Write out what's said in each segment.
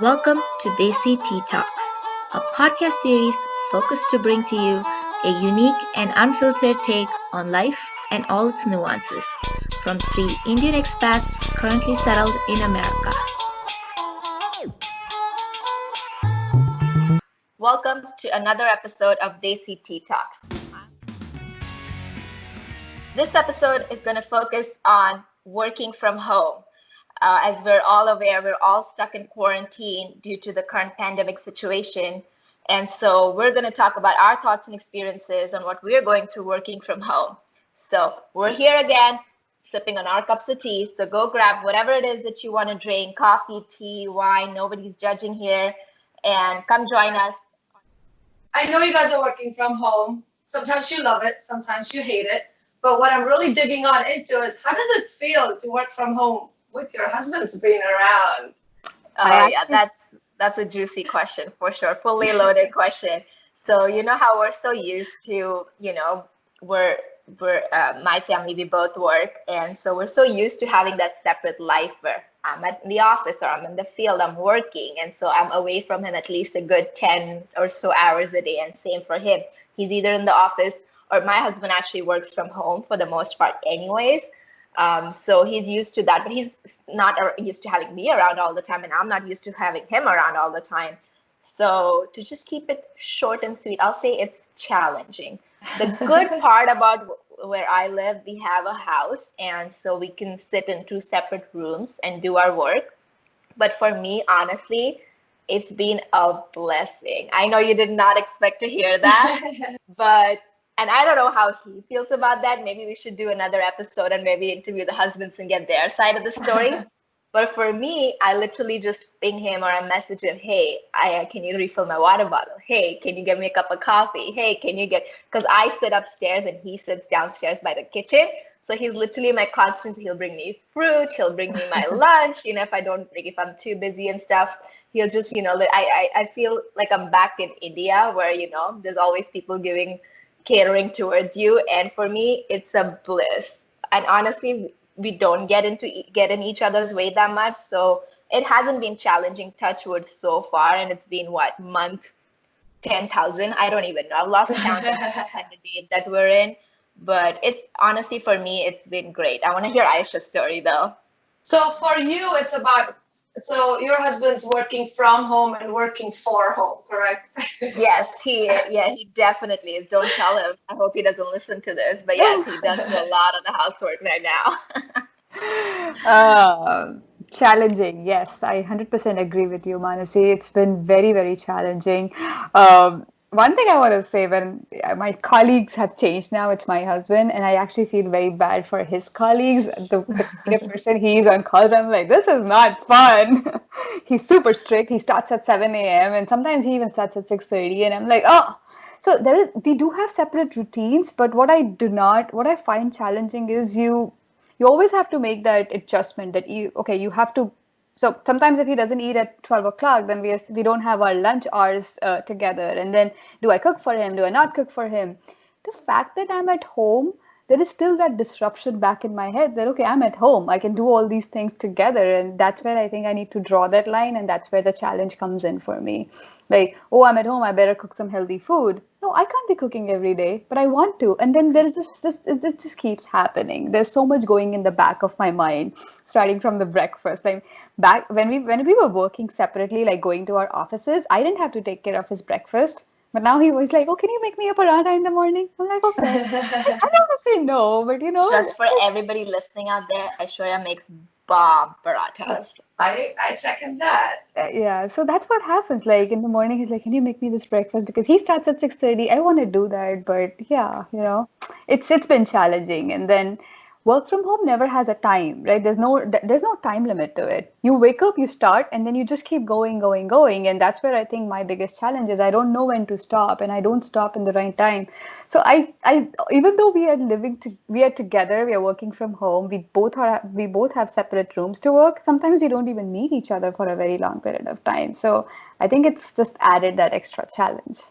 Welcome to Desi Tea Talks, a podcast series focused to bring to you a unique and unfiltered take on life and all its nuances from three Indian expats currently settled in America. Welcome to another episode of Desi Tea Talks. This episode is going to focus on working from home. As we're all aware, we're all stuck in quarantine due to the current pandemic situation. And so we're going to talk about our thoughts and experiences on what we're going through working from home. So we're here again, sipping on our cups of tea. So go grab whatever it is that you want to drink, coffee, tea, wine, nobody's judging here, and come join us. I know you guys are working from home. Sometimes you love it, sometimes you hate it. But what I'm really digging on into is how does it feel to work from home with your husband's being around? Oh yeah, that's a juicy question for sure. Fully loaded question. So you know how we're so used to, we're my family, we both work, and so we're so used to having that separate life where I'm at the office or I'm in the field, I'm working, and so I'm away from him at least a good 10 or so hours a day, and same for him. He's either in the office or my husband actually works from home for the most part anyways. So he's used to that, but he's not used to having me around all the time, and I'm not used to having him around all the time. So to just keep it short and sweet, I'll say it's challenging. The good part about where I live, we have a house, and so we can sit in two separate rooms and do our work. But for me, honestly, it's been a blessing. I know you did not expect to hear that, but and I don't know how he feels about that. Maybe we should do another episode and maybe interview the husbands and get their side of the story. But for me, I literally just ping him or I message him, hey, can you refill my water bottle? Hey, can you get me a cup of coffee? Hey, can you because I sit upstairs and he sits downstairs by the kitchen. So he's literally my constant. He'll bring me fruit. He'll bring me my lunch. If I'm too busy and stuff, he'll just, I feel like I'm back in India where, there's always people catering towards you, and for me it's a bliss. And honestly, we don't get in each other's way that much, so it hasn't been challenging, touch wood, so far. And it's been what, month 10,000, I don't even know, I've lost count of the date that we're in. But it's honestly, for me, it's been great. I want to hear Aisha's story though. So for you, it's about, so your husband's working from home and working for home, correct? Yes, he definitely is. Don't tell him. I hope he doesn't listen to this. But yes, he does do a lot of the housework right now. Challenging. Yes, I 100% agree with you, Manasi. It's been very, very challenging. One thing I want to say, when my colleagues have changed now, it's my husband, and I actually feel very bad for his colleagues. The kind of person he is on calls, I'm like, this is not fun. He's super strict. He starts at 7 a.m. and sometimes he even starts at 6:30, and I'm like, oh. So we do have separate routines, but what I find challenging is you always have to make that adjustment that you have to. So sometimes if he doesn't eat at 12 o'clock, then we don't have our lunch hours together. And then do I cook for him? Do I not cook for him? The fact that I'm at home, there is still that disruption back in my head that, okay, I'm at home. I can do all these things together. And that's where I think I need to draw that line. And that's where the challenge comes in for me. Like, oh, I'm at home, I better cook some healthy food. No, I can't be cooking every day, but I want to. And then there's this just keeps happening. There's so much going in the back of my mind, starting from the breakfast. Like back when we were working separately, like going to our offices, I didn't have to take care of his breakfast. But now he was like, oh, can you make me a paratha in the morning? I'm like, okay. I don't want to say no, but Just for everybody listening out there, Aishwarya makes bomb parathas. I second that. Yeah, so that's what happens. Like in the morning, he's like, "Can you make me this breakfast?" Because he starts at 6:30. I want to do that, but yeah, it's been challenging. And then work from home never has a time, right? There's no time limit to it. You wake up, you start, and then you just keep going, going, going. And that's where I think my biggest challenge is I don't know when to stop, and I don't stop in the right time. So I even though we are together, we are working from home. We both have separate rooms to work. Sometimes we don't even meet each other for a very long period of time. So I think it's just added that extra challenge.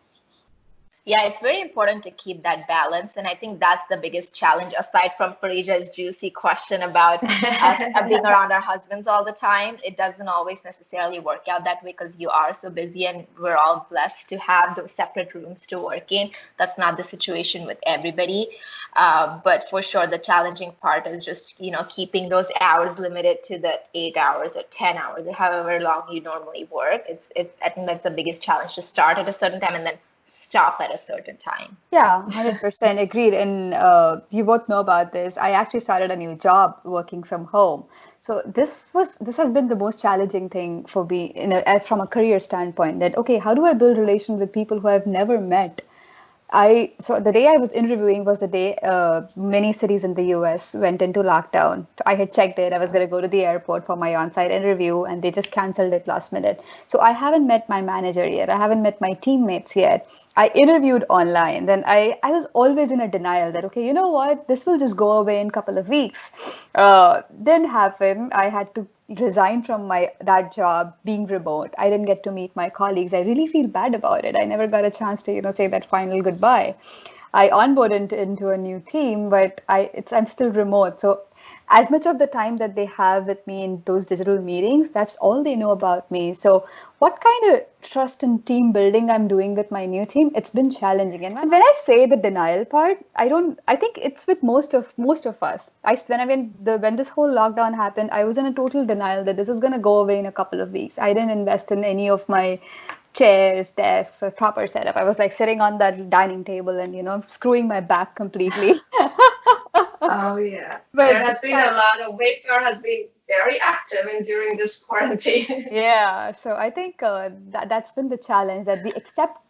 Yeah, it's very important to keep that balance. And I think that's the biggest challenge, aside from Parija's juicy question about us being around our husbands all the time. It doesn't always necessarily work out that way because you are so busy, and we're all blessed to have those separate rooms to work in. That's not the situation with everybody. But for sure, the challenging part is just, keeping those hours limited to the 8 hours or 10 hours or however long you normally work. I think that's the biggest challenge, to start at a certain time and then stop at a certain time. Yeah, 100% agreed. And you both know about this. I actually started a new job working from home. So this has been the most challenging thing for me from a career standpoint. That okay, how do I build relations with people who I've never met? So the day I was interviewing was the day many cities in the US went into lockdown. So I had checked it. I was going to go to the airport for my on-site interview, and they just canceled it last minute. So I haven't met my manager yet. I haven't met my teammates yet. I interviewed online. Then I was always in a denial that, okay, you know what? This will just go away in a couple of weeks. Didn't happen. I had to resign from that job being remote. I didn't get to meet my colleagues. I really feel bad about it. I never got a chance to, say that final goodbye. I onboarded into a new team, but I'm still remote. So as much of the time that they have with me in those digital meetings, that's all they know about me. So what kind of trust and team building I'm doing with my new team, it's been challenging. And when I say the denial part, I think it's with most of us. When this whole lockdown happened, I was in a total denial that this is going to go away in a couple of weeks. I didn't invest in any of my chairs, desks, or proper setup. I was like sitting on that dining table and, screwing my back completely. Oh yeah, But there has been a lot of Wayfair has been very active in during this quarantine. yeah, so I think that's been the challenge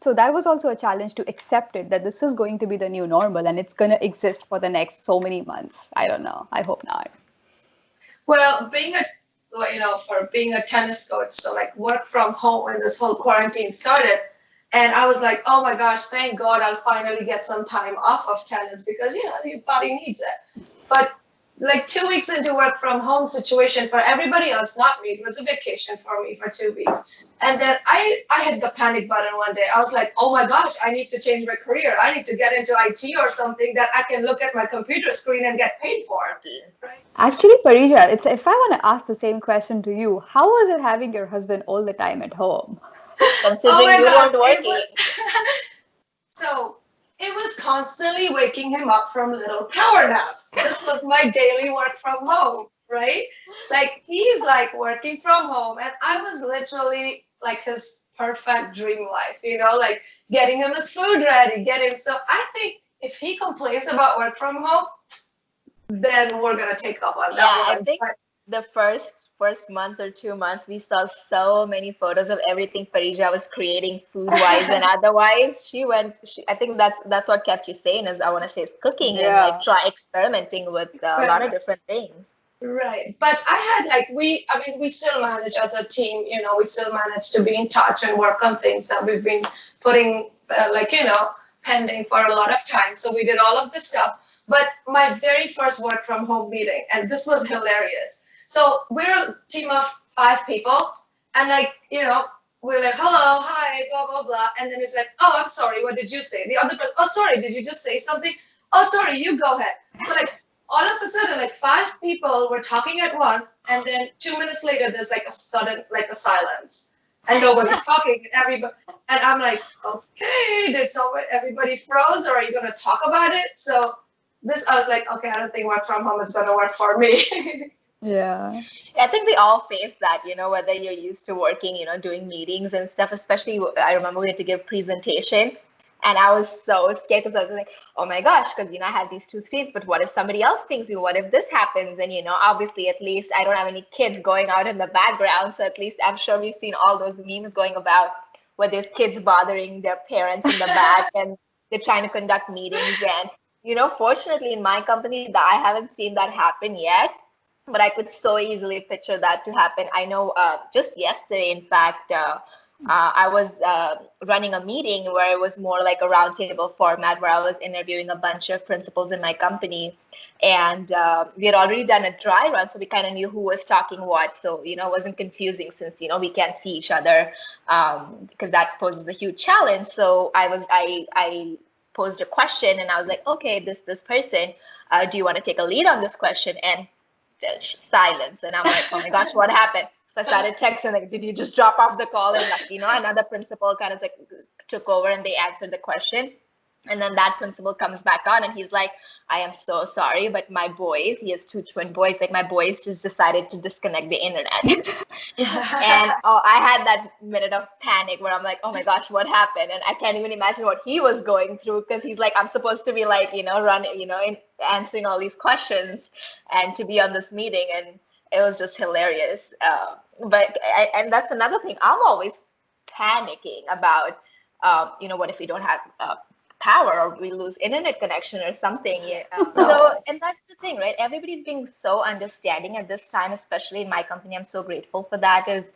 so that was also a challenge to accept it, that this is going to be the new normal and it's going to exist for the next so many months. I don't know. I hope not. Well, for being a tennis coach, so like work from home when this whole quarantine started, and I was like, oh my gosh, thank God I'll finally get some time off of tennis because your body needs it. But like 2 weeks into work from home situation for everybody else, not me, it was a vacation for me for 2 weeks. And then I hit the panic button one day. I was like, oh my gosh, I need to change my career. I need to get into IT or something that I can look at my computer screen and get paid for. Right? Actually, Parija, if I want to ask the same question to you, how was it having your husband all the time at home? Considering you weren't working. So it was constantly waking him up from little power naps. This was my daily work from home, right? Like he's like working from home, and I was literally like his perfect dream life, like getting him his food ready, so I think if he complains about work from home, then we're gonna take up on that one. I think the first month or 2 months, we saw so many photos of everything Parija was creating food-wise and otherwise. I think that's what kept you sane, is I want to say cooking and like try experimenting with a lot of different things. Right. But I had we still manage as a team, we still manage to be in touch and work on things that we've been putting, pending for a lot of time. So we did all of this stuff. But my very first work from home meeting, and this was hilarious. So we're a team of 5 people, and we're like, hello, hi, blah, blah, blah. And then it's like, oh, I'm sorry, what did you say? The other person, oh, sorry, did you just say something? Oh, sorry, you go ahead. So all of a sudden, 5 people were talking at once, and then 2 minutes later, there's a sudden, a silence. And nobody's talking, and I'm like, okay, everybody froze, or are you going to talk about it? So I was like, okay, I don't think work from home is going to work for me. Yeah. I think we all face that, whether you're used to working, doing meetings and stuff, especially I remember we had to give presentation, and I was so scared because I was like, oh my gosh, because, I have these 2 screens, but what if somebody else thinks me? What if this happens? And, obviously, at least I don't have any kids going out in the background. So at least I'm sure we've seen all those memes going about where there's kids bothering their parents in the back and they're trying to conduct meetings. And, fortunately in my company, I haven't seen that happen yet. But I could so easily picture that to happen. I know just yesterday, in fact, I was running a meeting where it was more like a roundtable format where I was interviewing a bunch of principals in my company. And we had already done a dry run, so we kind of knew who was talking what. So, it wasn't confusing since, we can't see each other because that poses a huge challenge. So I posed a question and I was like, okay, this person, do you want to take a lead on this question? And silence. And I'm like, oh my gosh, what happened? So I started texting, like, did you just drop off the call? And like, another principal kind of like took over and they answered the question. And then that principal comes back on and he's like, I am so sorry, but my boys, he has two twin boys, like my boys just decided to disconnect the internet. And I had that minute of panic where I'm like, oh my gosh, what happened? And I can't even imagine what he was going through because he's like, I'm supposed to be like, running, answering all these questions and to be on this meeting. And it was just hilarious. And that's another thing. I'm always panicking about, what if we don't have power or we lose internet connection or something. So, and that's the thing, right? Everybody's being so understanding at this time, especially in my company. I'm so grateful for that, is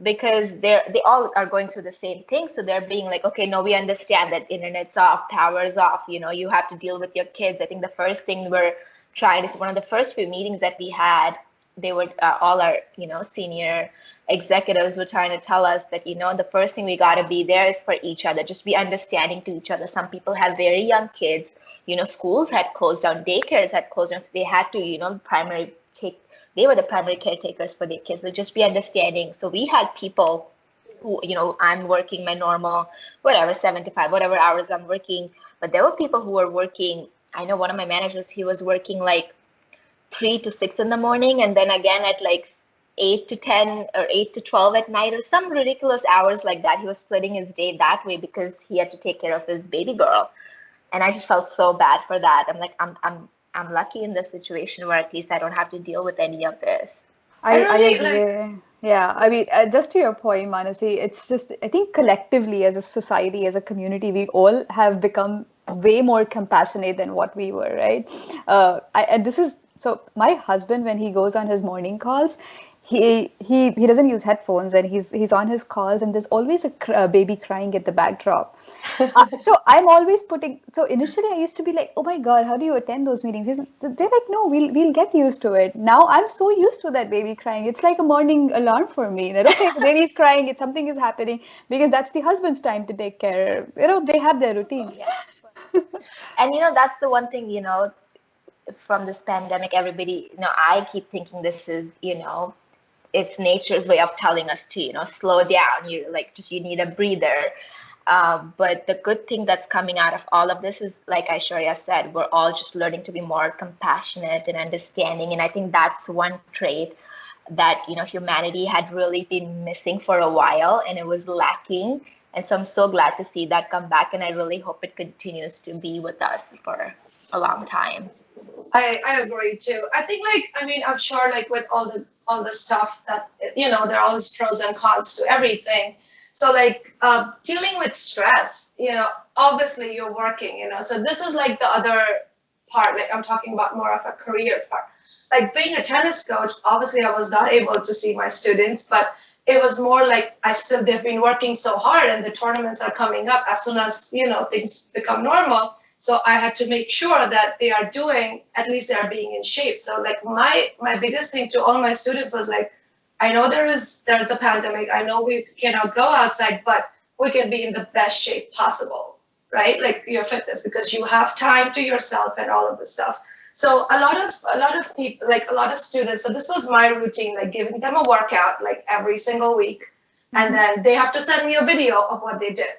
because they all are going through the same thing. So they're being like, okay, no, we understand that internet's off, power is off, you have to deal with your kids. I think the first thing we're trying is one of the first few meetings that we had, they were all our senior executives were trying to tell us that the first thing we got to be there is for each other, just be understanding to each other. Some people have very young kids, schools had closed down, daycares had closed down, so they had to they were the primary caretakers for their kids. So just be understanding. So we had people who, I'm working my normal 7 to 5 whatever hours I'm working, but there were people who were working. I know one of my managers, he was working like 3 to 6 in the morning, and then again at like 8 to 10 or 8 to 12 at night, or some ridiculous hours like that. He was splitting his day that way because he had to take care of his baby girl. And I just felt so bad for that. I'm like, I'm lucky in this situation where at least I don't have to deal with any of this. I agree. Yeah, I mean, just to your point, Manasi, it's just, I think collectively as a society, as a community, we all have become way more compassionate than what we were, right? And this is, so my husband, when he goes on his morning calls, he doesn't use headphones and he's on his calls and there's always a baby crying at the backdrop. So I'm always so initially I used to be like, oh my God, how do you attend those meetings? They're like, no, we'll get used to it. Now I'm so used to that baby crying. It's like a morning alarm for me that, okay, the baby's crying, something is happening, because that's the husband's time to take care. They have their routines. Yeah. And that's the one thing, from this pandemic, everybody, I keep thinking this is, it's nature's way of telling us to, slow down. You need a breather. But the good thing that's coming out of all of this is, like Aishwarya said, we're all just learning to be more compassionate and understanding. And I think that's one trait that, humanity had really been missing for a while, and it was lacking. And so I'm so glad to see that come back. And I really hope it continues to be with us for a long time. I agree too. I think I'm sure with all the stuff that, there are always pros and cons to everything. So dealing with stress, obviously you're working, so this is the other part, I'm talking about more of a career part. Being a tennis coach, obviously I was not able to see my students, but it was more they've been working so hard and the tournaments are coming up as soon as, things become normal. So I had to make sure that they are at least they are being in shape. So my biggest thing to all my students was I know there's a pandemic. I know we cannot go outside, but we can be in the best shape possible, right? Your fitness, because you have time to yourself and all of this stuff. So a lot of people, a lot of students. So this was my routine, giving them a workout every single week, and then they have to send me a video of what they did.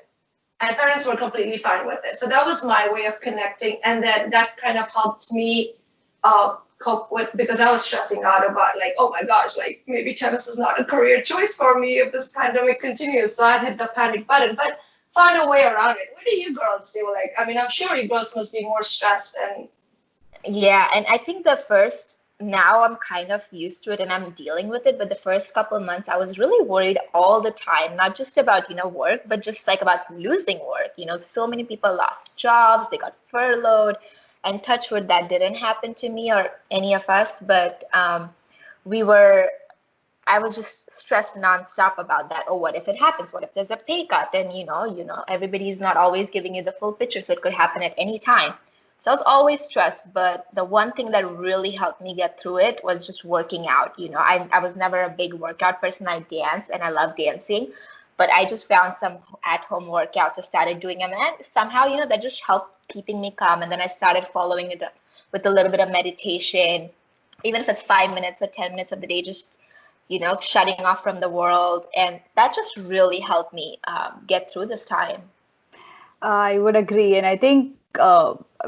And parents were completely fine with it. So that was my way of connecting. And then that kind of helped me cope with, because I was stressing out about oh my gosh, maybe tennis is not a career choice for me if this pandemic continues. So I hit the panic button, but found a way around it. What do you girls do? I'm sure you girls must be more stressed. And yeah, and I think now I'm kind of used to it and I'm dealing with it. But the first couple of months, I was really worried all the time, not just about, work, but just about losing work. So many people lost jobs, they got furloughed, and touch wood, that didn't happen to me or any of us. But I was just stressed nonstop about that. Oh, what if it happens? What if there's a pay cut? And everybody's not always giving you the full picture, so it could happen at any time. So I was always stressed, but the one thing that really helped me get through it was just working out. I was never a big workout person. I dance and I love dancing, but I just found some at-home workouts. I started doing them, and somehow, that just helped keeping me calm. And then I started following it up with a little bit of meditation, even if it's 5 minutes or 10 minutes of the day, just shutting off from the world. And that just really helped me get through this time. I would agree. And I think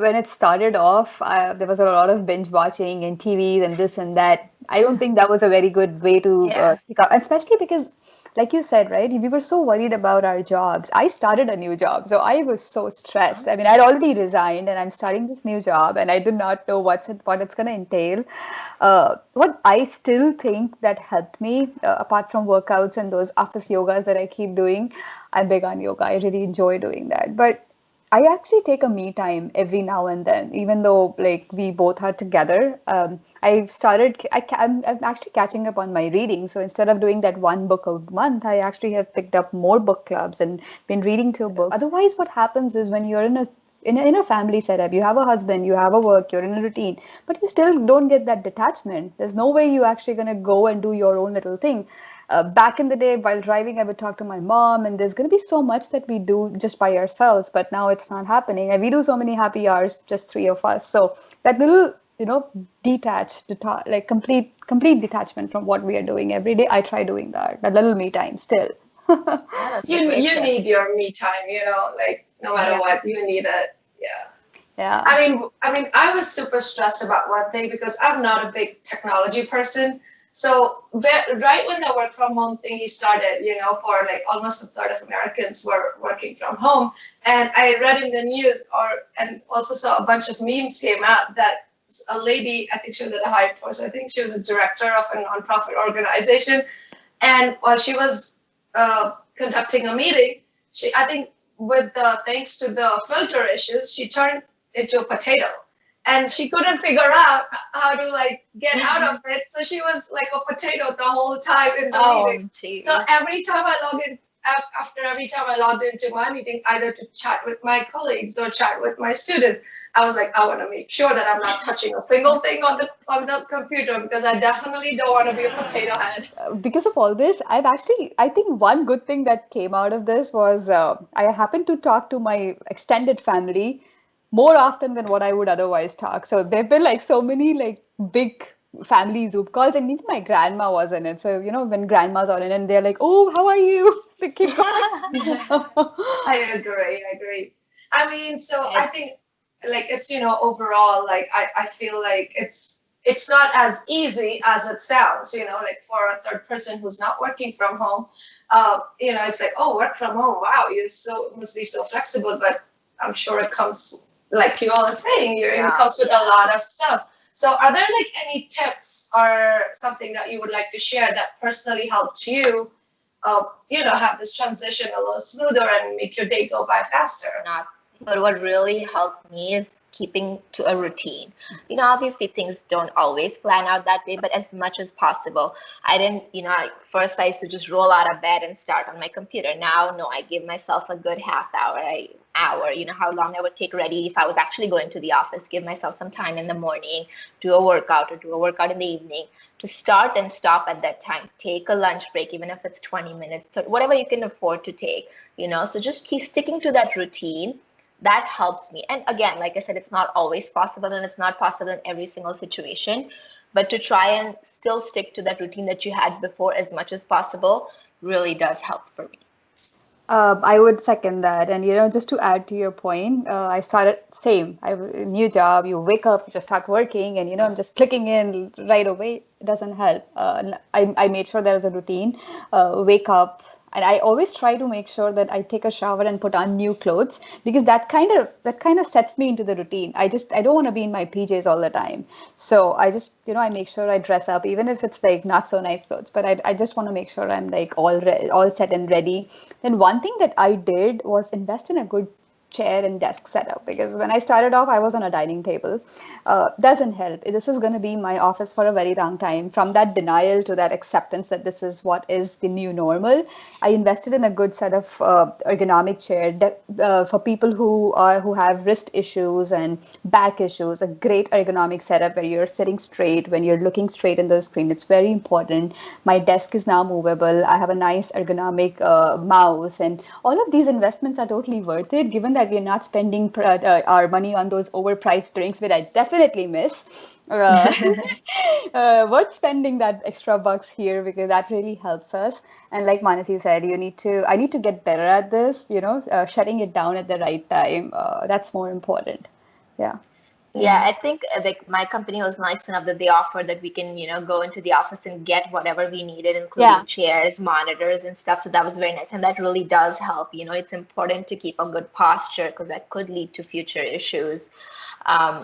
when it started off, there was a lot of binge watching and TVs and this and that. I don't think that was a very good way to pick up, especially because, like you said, right, we were so worried about our jobs. I started a new job, so I was so stressed. I mean, I'd already resigned and I'm starting this new job and I did not know what it's going to entail. What I still think that helped me, apart from workouts and those office yogas that I keep doing, I'm big on yoga. I really enjoy doing that. But I actually take a me time every now and then, even though like we both are together. I'm actually catching up on my reading. So instead of doing that one book a month, I actually have picked up more book clubs and been reading 2 books. Otherwise, what happens is when you're in a family setup, you have a husband, you have a work, you're in a routine, but you still don't get that detachment. There's no way you're actually going to go and do your own little thing. Back in the day, while driving, I would talk to my mom, and there's going to be so much that we do just by ourselves, but now it's not happening. And we do so many happy hours, just 3 of us. So that little, like complete detachment from what we are doing every day. I try doing that little me time still. You need your me time, like no matter what, you need it. Yeah. I mean, I was super stressed about one thing because I'm not a big technology person. So right when the work from home thingy started, for like almost a third of Americans were working from home, and I read in the news and also saw a bunch of memes came out that a lady, I think she was at a high post, I think she was a director of a nonprofit organization, and while she was conducting a meeting, I think thanks to the filter issues, she turned into a potato. And she couldn't figure out how to like get out of it. So she was like a potato the whole time in the meeting. Geez. So every time I logged into my meeting, either to chat with my colleagues or chat with my students, I was like, I want to make sure that I'm not touching a single thing on the computer because I definitely don't want to be a potato head. Because of all this, I think one good thing that came out of this was I happened to talk to my extended family more often than what I would otherwise talk. So there've been like so many like big family Zoom calls, and even my grandma was in it. So when grandmas are in it, and they're like, "Oh, how are you?" They keep going. I agree. I mean, so I think like it's overall like I feel like it's not as easy as it sounds. Like for a third person who's not working from home, it's like, oh, work from home. Wow, must be so flexible, but I'm sure it comes. Like you all are saying, it comes with a lot of stuff. So are there like any tips or something that you would like to share that personally helped you, have this transition a little smoother and make your day go by faster? Not, but what really helped me is keeping to a routine. Obviously things don't always plan out that way, but as much as possible. I didn't, first I used to just roll out of bed and start on my computer. Now, no, I give myself a good half hour, how long I would take ready. If I was actually going to the office, give myself some time in the morning, do a workout or do a workout in the evening, to start and stop at that time. Take a lunch break, even if it's 20 minutes, whatever you can afford to take, so just keep sticking to that routine. That helps me. And again, like I said, it's not always possible, and it's not possible in every single situation, but to try and still stick to that routine that you had before as much as possible really does help for me. I would second that. And, just to add to your point, I started same. I have a new job. You wake up, you just start working, and, I'm just clicking in right away. It doesn't help. I made sure there's a routine. Wake up. And I always try to make sure that I take a shower and put on new clothes, because that kind of sets me into the routine. I don't want to be in my PJs all the time. So I just, I make sure I dress up, even if it's like not so nice clothes, but I just want to make sure I'm like all set and ready. Then one thing that I did was invest in a good chair and desk setup, because when I started off, I was on a dining table. Doesn't help. This is going to be my office for a very long time. From that denial to that acceptance that this is what is the new normal, I invested in a good set of ergonomic chair for people who have wrist issues and back issues. A great ergonomic setup where you're sitting straight, when you're looking straight in the screen. It's very important. My desk is now movable. I have a nice ergonomic mouse, and all of these investments are totally worth it, given that we're not spending our money on those overpriced drinks, which I definitely miss. Worth spending that extra bucks here, because that really helps us. And like Manasi said, I need to get better at this, shutting it down at the right time. That's more important. Yeah. Yeah, I think like my company was nice enough that they offered that we can, go into the office and get whatever we needed, including chairs, monitors, and stuff. So that was very nice. And that really does help. It's important to keep a good posture because that could lead to future issues.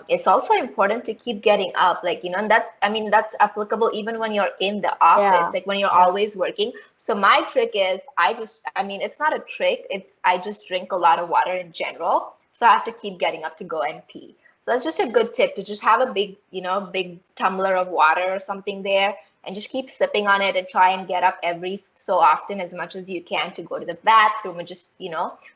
It's also important to keep getting up, and that's applicable even when you're in the office, like when you're always working. So my trick is it's not a trick. I just drink a lot of water in general. So I have to keep getting up to go and pee. So that's just a good tip, to just have a big tumbler of water or something there and just keep sipping on it and try and get up every so often as much as you can to go to the bathroom and just,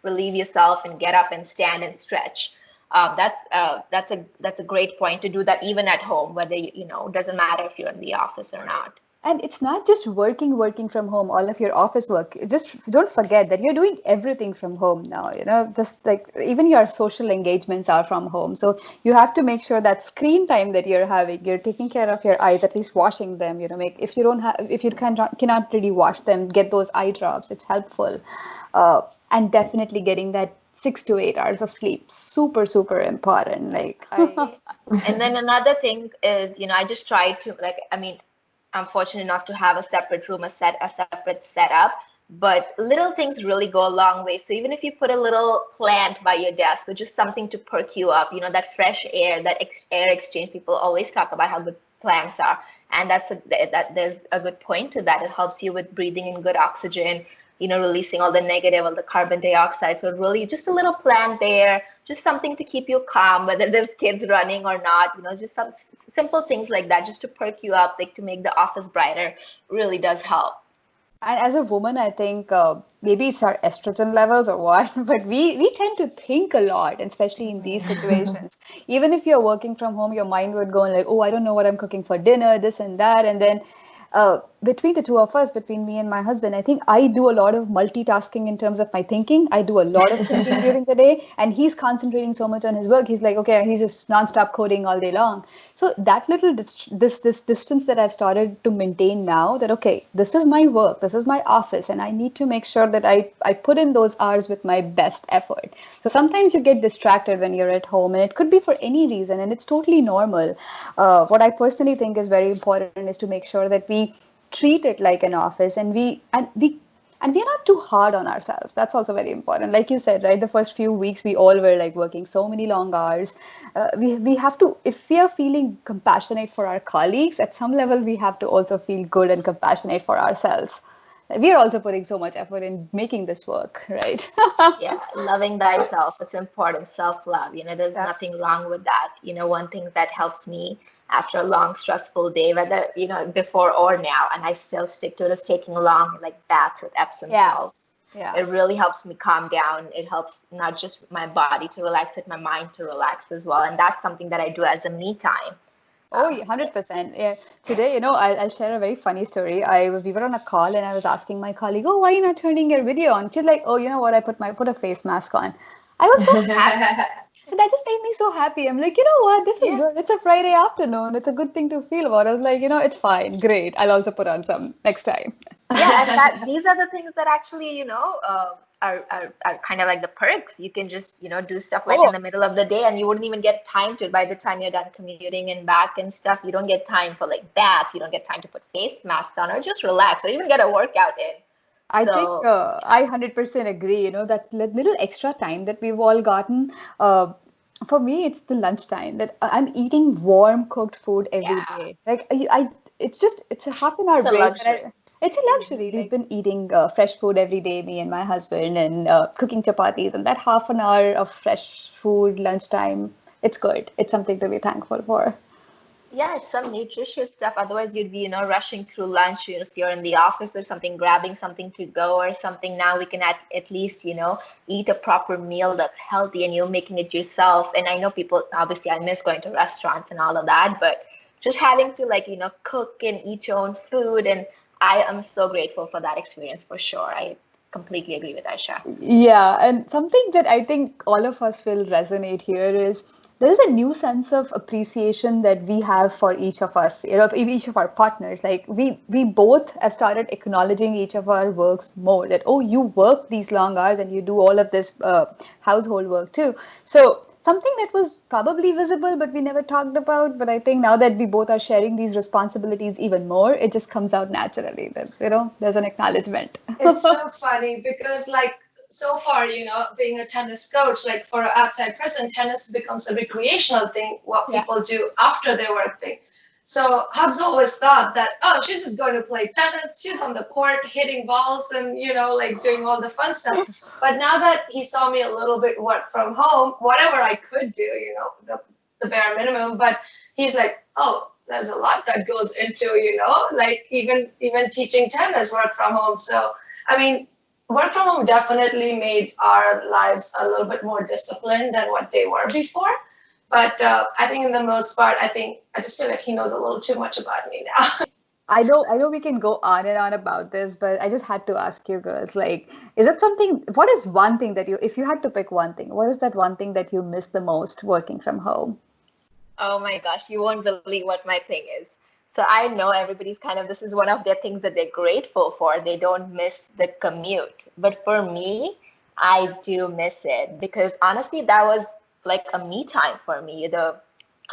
relieve yourself and get up and stand and stretch. That's a great point to do that even at home, whether, it doesn't matter if you're in the office or not. And it's not just working from home, all of your office work. Just don't forget that you're doing everything from home now, just like even your social engagements are from home. So you have to make sure that screen time that you're having, you're taking care of your eyes, at least washing them, if you cannot really wash them, get those eye drops. It's helpful. And definitely getting that 6 to 8 hours of sleep, super, super important. And then another thing is, I just try to I'm fortunate enough to have a separate room, a separate setup, but little things really go a long way. So even if you put a little plant by your desk, or just something to perk you up, that fresh air, that air exchange, people always talk about how good plants are. And there's a good point to that. It helps you with breathing in good oxygen, releasing all the negative, all the carbon dioxide. So really just a little plant there, just something to keep you calm, whether there's kids running or not, just some simple things like that, just to perk you up, to make the office brighter, really does help. And as a woman, I think maybe it's our estrogen levels or what, but we tend to think a lot, especially in these situations. Even if you're working from home, your mind would go like, oh, I don't know what I'm cooking for dinner, this and that. And then between the two of us, between me and my husband, I think I do a lot of multitasking in terms of my thinking. I do a lot of thinking during the day, and he's concentrating so much on his work. He's like, okay, he's just nonstop coding all day long. So that little this distance that I've started to maintain now, that okay, this is my work, this is my office, and I need to make sure that I put in those hours with my best effort. So sometimes you get distracted when you're at home, and it could be for any reason, and it's totally normal. What I personally think is very important is to make sure that we treat it like an office, and we're not too hard on ourselves. That's also very important. Like you said, right? The first few weeks, we all were working so many long hours. We have to, if we are feeling compassionate for our colleagues, at some level, we have to also feel good and compassionate for ourselves. We are also putting so much effort in making this work, right? Yeah, loving thyself. It's important. Self-love. There's nothing wrong with that. One thing that helps me after a long, stressful day, whether, before or now, and I still stick to it, is taking long, baths with Epsom salts. Yeah. It really helps me calm down. It helps not just my body to relax, but my mind to relax as well. And that's something that I do as a me time. Oh, 100%. Yeah. Today, I'll share a very funny story. We were on a call and I was asking my colleague, oh, why are you not turning your video on? She's like, oh, you know what? I put a face mask on. I was so happy. That just made me so happy. I'm like, you know what? This is good. It's a Friday afternoon. It's a good thing to feel about. I was like, it's fine. Great. I'll also put on some next time. Yeah, and these are the things that actually, are kind of like the perks. You can just, do stuff in the middle of the day, and you wouldn't even get time to it by the time you're done commuting and back and stuff. You don't get time for baths. You don't get time to put face masks on or just relax or even get a workout in. I think I 100% agree. That little extra time that we've all gotten. For me, it's the lunchtime that I'm eating warm cooked food every day. It's a half an hour break. It's a luxury. We've been eating fresh food every day, me and my husband, and cooking chapatis, and that half an hour of fresh food, lunchtime, it's good. It's something to be thankful for. Yeah, it's some nutritious stuff. Otherwise, you'd be, rushing through lunch. If you're in the office or something, grabbing something to go or something. Now we can at least, eat a proper meal that's healthy and you're making it yourself. And I know people, obviously, I miss going to restaurants and all of that, but just having to cook and eat your own food. And I am so grateful for that experience for sure. I completely agree with Aisha. Yeah, and something that I think all of us will resonate here is there is a new sense of appreciation that we have for each of us, each of our partners. Like we both have started acknowledging each of our works more. That, oh, you work these long hours and you do all of this household work too. So something that was probably visible but we never talked about. But I think now that we both are sharing these responsibilities even more, it just comes out naturally that there's an acknowledgement. It's so funny because so far, being a tennis coach, like for an outside person, tennis becomes a recreational thing, what people do after their work thing. So Hubs always thought that, oh, she's just going to play tennis. She's on the court hitting balls and, doing all the fun stuff. But now that he saw me a little bit work from home, whatever I could do, the bare minimum, but he's like, oh, there's a lot that goes into, even teaching tennis, work from home. So, I mean, work from home definitely made our lives a little bit more disciplined than what they were before. But I think in the most part, I just feel like he knows a little too much about me now. I know we can go on and on about this, but I just had to ask you girls, is it what is one thing that if you had to pick one thing, what is that one thing that you miss the most working from home? Oh my gosh, you won't believe what my thing is. So I know everybody's this is one of their things that they're grateful for. They don't miss the commute. But for me, I do miss it because honestly, that was like a me time for me.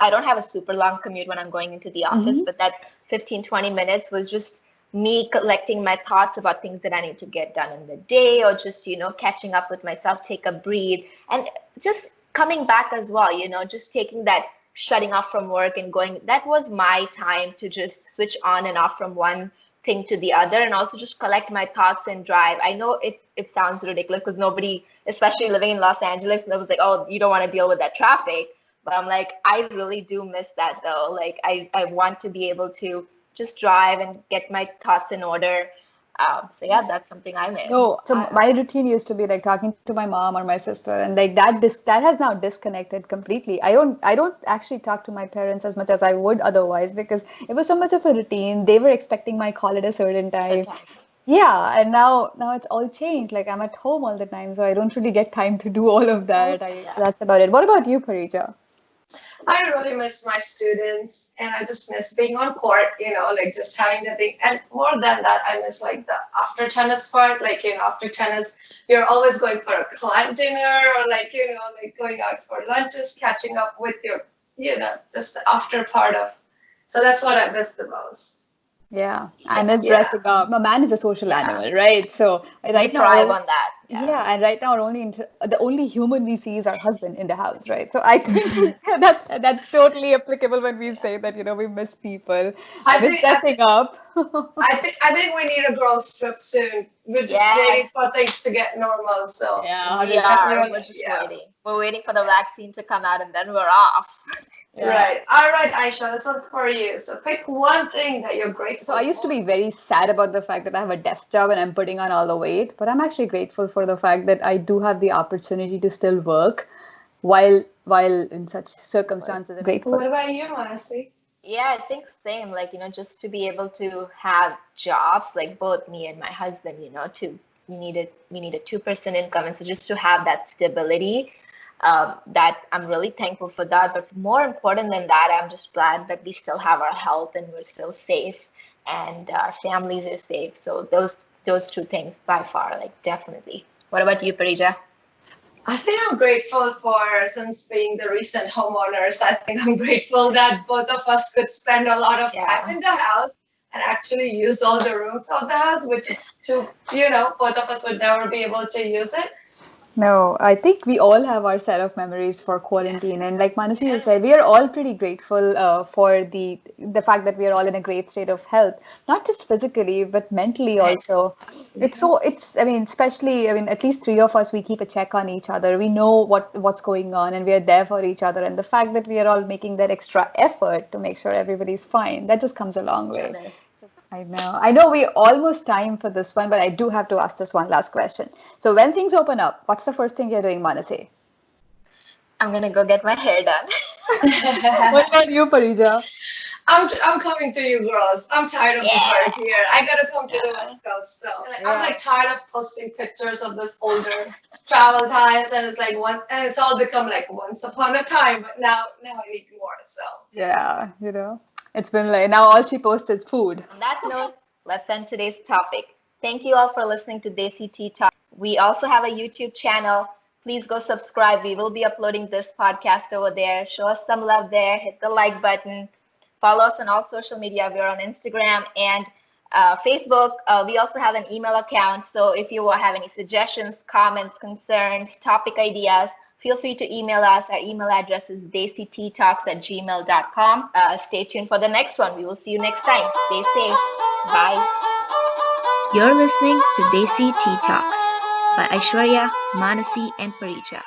I don't have a super long commute when I'm going into the office, but that 15, 20 minutes was just me collecting my thoughts about things that I need to get done in the day or just, catching up with myself, take a breathe and just coming back as well, just taking that shutting off from work and going. That was my time to just switch on and off from one thing to the other and also just collect my thoughts and drive. I know it sounds ridiculous because nobody, especially living in Los Angeles, nobody's like, oh, you don't want to deal with that traffic. But I'm like, I really do miss that though. I want to be able to just drive and get my thoughts in order. So yeah, that's something I miss. No, so my routine used to be talking to my mom or my sister, and that has now disconnected completely. I don't actually talk to my parents as much as I would otherwise because it was so much of a routine. They were expecting my call at a certain time. Yeah, and now it's all changed. I'm at home all the time, so I don't really get time to do all of that. That's about it. What about you, Parija? I really miss my students and I just miss being on court, just having the thing. And more than that, I miss the after tennis part, after tennis, you're always going for a client dinner or going out for lunches, catching up with your, just the after part of. So that's what I miss the most. Yeah, I miss dressing up. My man is a social animal, right? So right now, thrive on that. Yeah, and right now the only human we see is our husband in the house, right? So I think that's totally applicable when we say that we miss people. I miss dressing up. I think we need a girls trip soon. We're just waiting for things to get normal. So we're just waiting. We're waiting for the vaccine to come out and then we're off. Yeah. Right. All right, Aisha, this one's for you. So pick one thing that you're grateful for. So I used to be very sad about the fact that I have a desk job and I'm putting on all the weight, but I'm actually grateful for the fact that I do have the opportunity to still work while in such circumstances. I'm grateful. What about you, Manasi? Yeah, I think same. Just to be able to have jobs, both me and my husband, we need a 2% income, and so just to have that stability. That I'm really thankful for that. But more important than that, I'm just glad that we still have our health and we're still safe and our families are safe. So those two things by far, definitely. What about you, Parija? I think I'm grateful for, since being the recent homeowners, I think I'm grateful that both of us could spend a lot of time in the house and actually use all the rooms of the house, which both of us would never be able to use it. No, I think we all have our set of memories for quarantine, and like Manasi you Yeah. said, we are all pretty grateful for the fact that we are all in a great state of health, not just physically but mentally also. It's I mean, especially I mean, at least three of us we keep a check on each other. We know what's going on, and we are there for each other. And the fact that we are all making that extra effort to make sure everybody's fine, that just comes a long way. Together. I know. I know we almost time for this one, but I do have to ask this one last question. So when things open up, what's the first thing you're doing, Manasi? I'm gonna go get my hair done. What about you, Parija? I'm coming to you girls. I'm tired of the Yeah. work here. I gotta come to the Yeah. West Coast. So like, Yeah. I'm like tired of posting pictures of this older travel times, and it's like and it's all become like once upon a time. But now I need more. So Yeah, it's been like now all she posts is food. On that note, let's end today's topic. Thank you all for listening to Desi Tea Talk. We also have a YouTube channel. Please go subscribe. We will be uploading this podcast over there. Show us some love there. Hit the like button. Follow us on all social media. We're on Instagram and Facebook. We also have an email account. So if you have any suggestions, comments, concerns, topic ideas, feel free to email us. Our email address is desiteatalks@gmail.com. Stay tuned for the next one. We will see you next time. Stay safe. Bye. You're listening to Desi Tea Talks by Aishwarya, Manasi, and Parija.